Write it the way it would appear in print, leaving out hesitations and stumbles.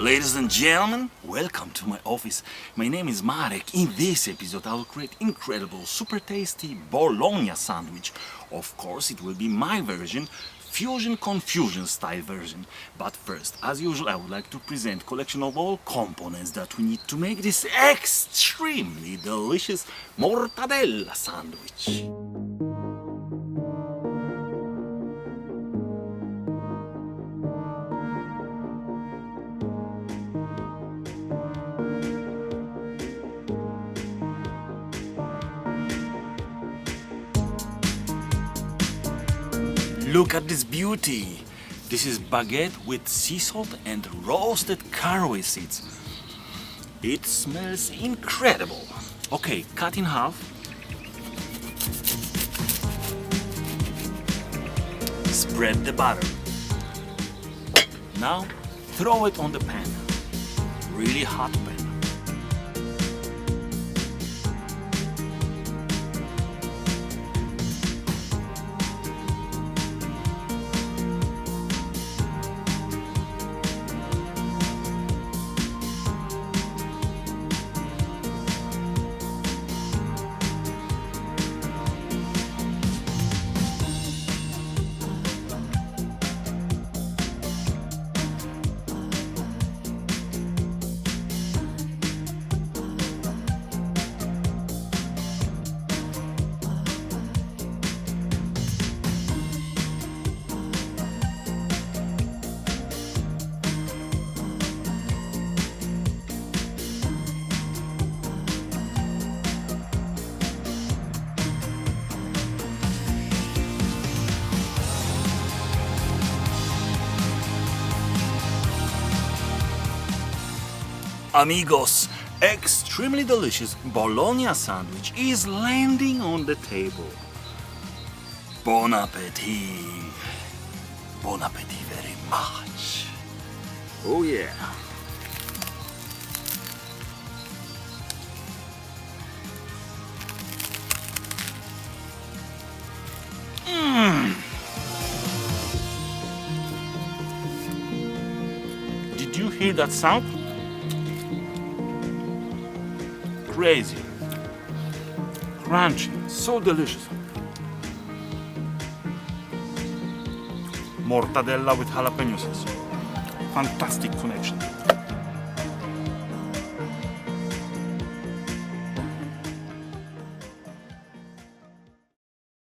Ladies and gentlemen, welcome to my office. My name is Marek. In this episode I will create incredible, super tasty Bologna sandwich. Of course it will be my version, fusion confusion style version. But first, as usual, I would like to present collection of all components that we need to make this extremely delicious mortadella sandwich. Look at this beauty! This is baguette with sea salt and roasted caraway seeds. It smells incredible. Okay, cut in half. Spread the butter. Now throw it on the pan. Really hot pan. Amigos, extremely delicious Bologna sandwich is landing on the table. Bon appetit! Bon appetit very much. Oh yeah. Did you hear that sound? Crazy, crunchy, so delicious. Mortadella with jalapeno sauce. Fantastic connection.